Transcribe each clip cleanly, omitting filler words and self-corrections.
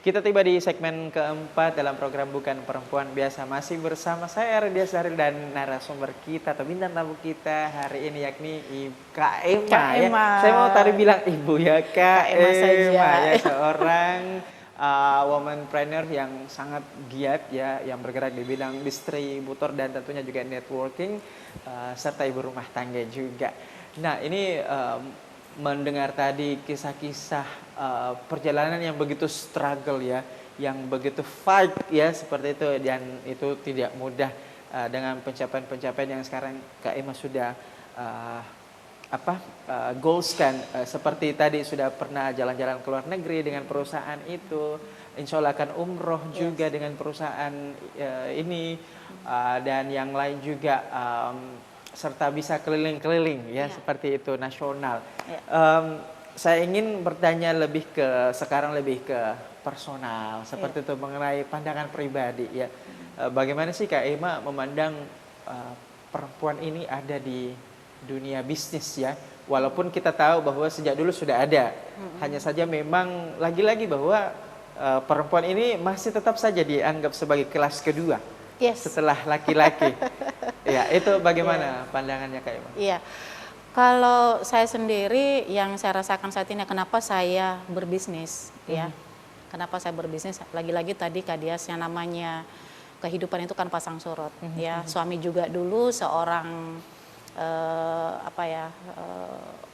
Kita tiba di segmen keempat dalam program Bukan Perempuan Biasa. Masih bersama saya Ardia Saril dan narasumber kita atau bintang tamu kita hari ini yakni Kak Ema. Kak Ema. Ya. Saya mau tadi bilang ibu ya Kak Ema saja. Ya, seorang womanpreneur yang sangat giat ya, yang bergerak di bidang distributor dan tentunya juga networking serta ibu rumah tangga juga. Nah ini mendengar tadi kisah-kisah perjalanan yang begitu struggle ya, yang begitu fight ya seperti itu, dan itu tidak mudah dengan pencapaian-pencapaian yang sekarang Kak Ema sudah goals kan, seperti tadi sudah pernah jalan-jalan ke luar negeri dengan perusahaan itu, insya Allah akan umroh juga dengan perusahaan ini dan yang lain juga. Serta bisa keliling-keliling ya, seperti itu nasional. Saya ingin bertanya sekarang lebih ke personal seperti itu mengenai pandangan pribadi ya. Bagaimana sih Kak Ema memandang perempuan ini ada di dunia bisnis ya? Walaupun kita tahu bahwa sejak dulu sudah ada, hanya saja memang lagi-lagi bahwa perempuan ini masih tetap saja dianggap sebagai kelas kedua setelah laki-laki. Ya, itu bagaimana pandangannya Kak Ema? Iya, kalau saya sendiri yang saya rasakan saat ini, kenapa saya berbisnis, ya? Kenapa saya berbisnis? Lagi-lagi tadi Kak Dias, yang namanya kehidupan itu kan pasang surut, ya. Suami juga dulu seorang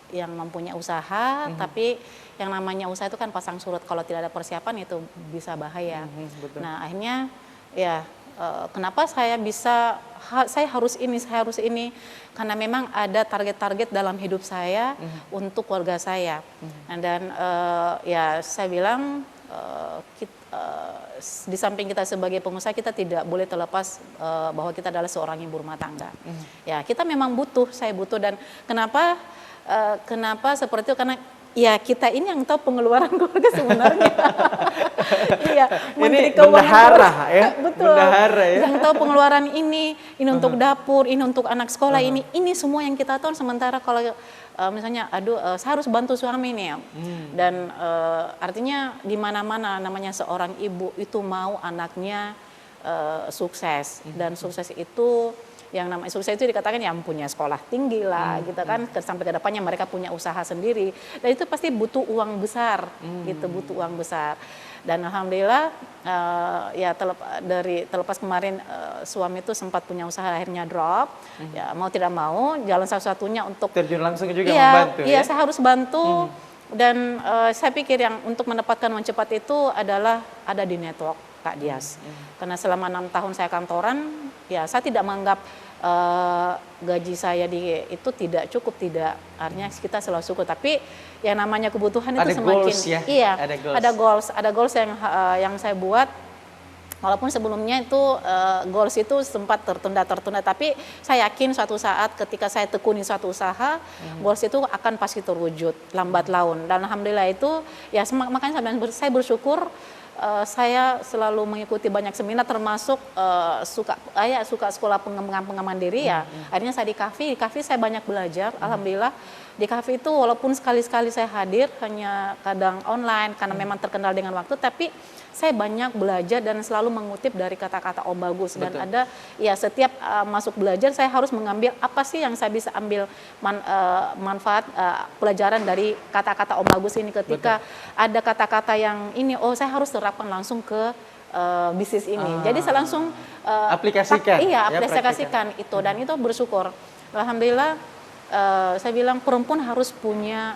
yang mempunyai usaha, tapi yang namanya usaha itu kan pasang surut. Kalau tidak ada persiapan itu bisa bahaya. Nah, akhirnya ya. Kenapa saya harus ini, karena memang ada target-target dalam hidup saya untuk keluarga saya. Dan ya saya bilang di samping kita sebagai pengusaha, kita tidak boleh terlepas bahwa kita adalah seorang ibu rumah tangga. Ya, kita memang saya butuh, dan kenapa seperti itu, karena ya kita ini yang tahu pengeluaran keluarga sebenarnya. Iya, Menteri Keuangan ya. Betul. Bendahara, ya. Yang tahu pengeluaran ini untuk dapur, ini untuk anak sekolah, ini semua yang kita tahu. Sementara kalau misalnya saya harus bantu suami nih ya. Dan artinya di mana-mana namanya seorang ibu itu mau anaknya sukses, dan sukses itu yang namanya sukses itu dikatakan yang punya sekolah tinggi lah, gitu kan, sampai ke depannya mereka punya usaha sendiri, dan itu pasti butuh uang besar, gitu, butuh uang besar. Dan alhamdulillah ya terlepas kemarin suami itu sempat punya usaha, akhirnya drop, ya mau tidak mau jalan satu-satunya untuk terjun langsung juga membantu. Iya, saya harus bantu. Dan saya pikir yang untuk mendapatkan uang cepat itu adalah ada di network, Kak Dias. Karena selama 6 tahun saya kantoran, ya saya tidak menganggap gaji saya itu tidak cukup, tidak. Artinya kita selalu syukur, tapi yang namanya kebutuhan itu semakin goals, ya? Iya, ada goals yang saya buat. Walaupun sebelumnya itu goals itu sempat tertunda, tapi saya yakin suatu saat ketika saya tekuni suatu usaha, goals itu akan pasti terwujud lambat laun. Dan alhamdulillah itu ya, makanya saya bersyukur. Saya selalu mengikuti banyak seminar, termasuk suka sekolah pengembangan diri ya. Akhirnya saya di kafe saya banyak belajar. Alhamdulillah di kafe itu walaupun sekali-sekali saya hadir hanya kadang online karena memang terkenal dengan waktu, tapi saya banyak belajar dan selalu mengutip dari kata-kata Om Bagus. Dan ada ya, setiap masuk belajar saya harus mengambil apa sih yang saya bisa ambil manfaat pelajaran dari kata-kata Om Bagus ini. Ketika ada kata-kata yang ini, saya harus terapkan langsung ke bisnis ini. Jadi saya langsung aplikasikan. Aplikasikan itu, dan itu bersyukur. Alhamdulillah saya bilang perempuan harus punya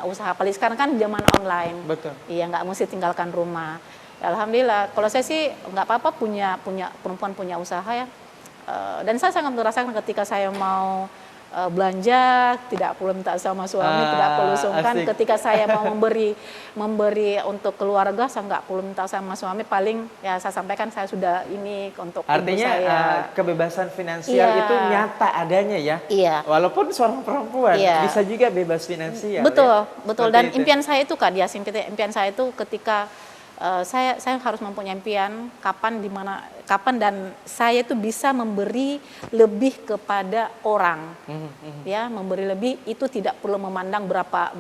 usaha. Apalagi sekarang kan zaman online. Betul. Iya, nggak mesti tinggalkan rumah. Alhamdulillah. Kalau saya sih nggak apa-apa perempuan punya usaha ya. Dan saya sangat merasakan ketika saya mau belanja, tidak perlu minta sama suami, tidak perlu sungkan. Asik. Ketika saya mau memberi untuk keluarga, saya nggak perlu minta sama suami. Paling ya saya sampaikan saya sudah ini untuk artinya ibu saya. Kebebasan finansial itu nyata adanya ya. Iya. Walaupun seorang perempuan bisa juga bebas finansial. Betul, ya? betul. Dan impian saya itu Kak Dias, impian saya itu ketika saya harus mempunyai impian kapan dan saya itu bisa memberi lebih kepada orang, ya, memberi lebih itu tidak perlu memandang berapa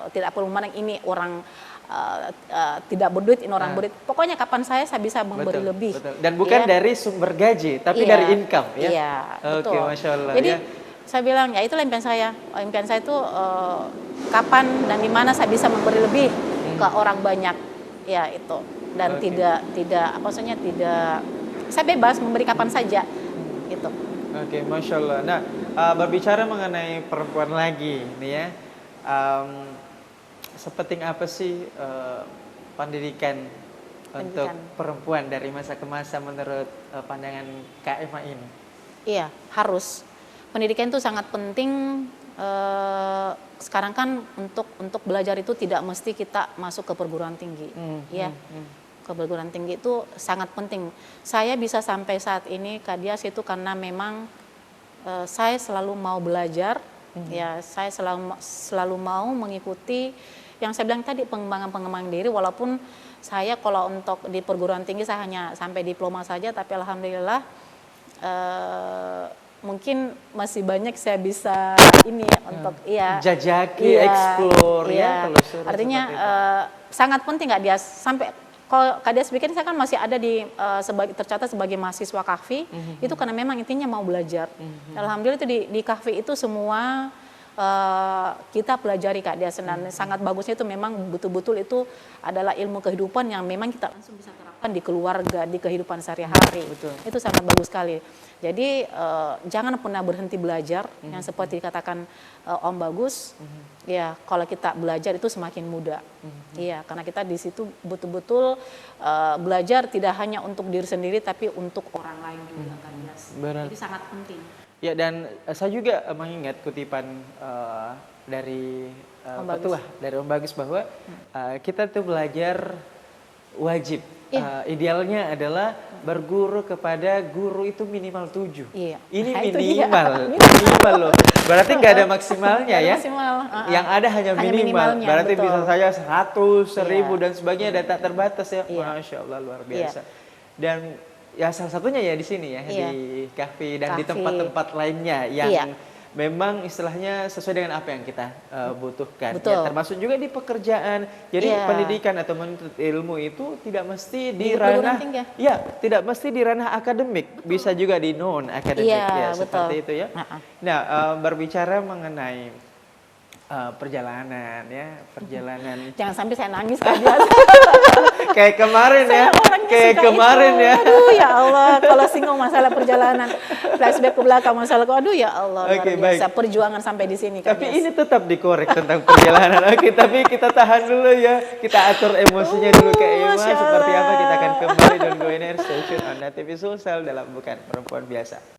tidak perlu memandang ini orang tidak berduit, ini orang berduit. Pokoknya kapan saya bisa memberi lebih. Betul. Dan bukan dari sumber gaji, tapi dari income ya. Iya, Oke, betul. Masya Allah. Jadi ya. saya bilang ya itulah impian saya. Impian saya itu kapan dan di mana saya bisa memberi lebih ke orang banyak. Ya itu. Dan tidak apa maksudnya tidak, saya bebas memberi kapan saja. Gitu. Oke, Masya Allah. Nah, berbicara mengenai perempuan lagi nih ya. Sepenting apa sih pendidikan untuk perempuan dari masa ke masa menurut pandangan Kak Ema ini? Iya, harus. Pendidikan itu sangat penting. Sekarang kan untuk belajar itu tidak mesti kita masuk ke perguruan tinggi, ya. Ke perguruan tinggi itu sangat penting. Saya bisa sampai saat ini Kak Dias itu karena memang saya selalu mau belajar, ya. Saya selalu mau mengikuti yang saya bilang tadi, pengembangan diri. Walaupun saya kalau untuk di perguruan tinggi saya hanya sampai diploma saja, tapi alhamdulillah mungkin masih banyak saya bisa ini untuk jajaki, explore ya, telusuri. Artinya sangat penting Kak Dias. Sampai kalau Kak Dias bikin, saya kan masih ada di tercatat sebagai mahasiswa kahfi, itu karena memang intinya mau belajar. Alhamdulillah itu di kahfi itu semua kita pelajari Kak Dias. Dan sangat bagusnya itu memang betul-betul itu adalah ilmu kehidupan yang memang kita langsung bisa terapkan di keluarga, di kehidupan sehari-hari. Itu sangat bagus sekali. Jadi jangan pernah berhenti belajar, yang seperti dikatakan Om Bagus. Ya, kalau kita belajar itu semakin mudah. Iya, karena kita di situ betul-betul belajar tidak hanya untuk diri sendiri, tapi untuk orang lain juga Kak Dias. Jadi sangat penting. Ya, dan saya juga mengingat kutipan dari petuah dari Om Bagus bahwa kita tuh belajar wajib. Idealnya adalah berguru kepada guru itu minimal 7. Ini minimal loh. Berarti nggak ada maksimalnya ya. Yang ada hanya minimal. Berarti bisa saja 100, 1000 dan sebagainya, dan tak terbatas ya. Masya Allah, luar biasa. Dan ya salah satunya ya di sini ya, di kahfi dan di tempat-tempat lainnya yang memang istilahnya sesuai dengan apa yang kita butuhkan. Ya, termasuk juga di pekerjaan. Jadi pendidikan atau menuntut ilmu itu tidak mesti di ranah tidak mesti di ranah akademik, bisa juga di non akademik seperti itu ya. Nah, berbicara mengenai perjalanan. Jangan sampai saya nangis Kak Dias. Kayak kemarin ya. Aduh ya Allah, kalau singgung masalah perjalanan, flashback ke belakang masalah, aduh ya Allah, luar biasa. Perjuangan sampai di sini Kak Dias. Tapi ini tetap dikorek tentang perjalanan. Tapi kita tahan dulu ya. Kita atur emosinya dulu Kak Ema. Seperti apa kita akan kembali, don't go anywhere, stay tune on TV Sulsel dalam Bukan Perempuan Biasa.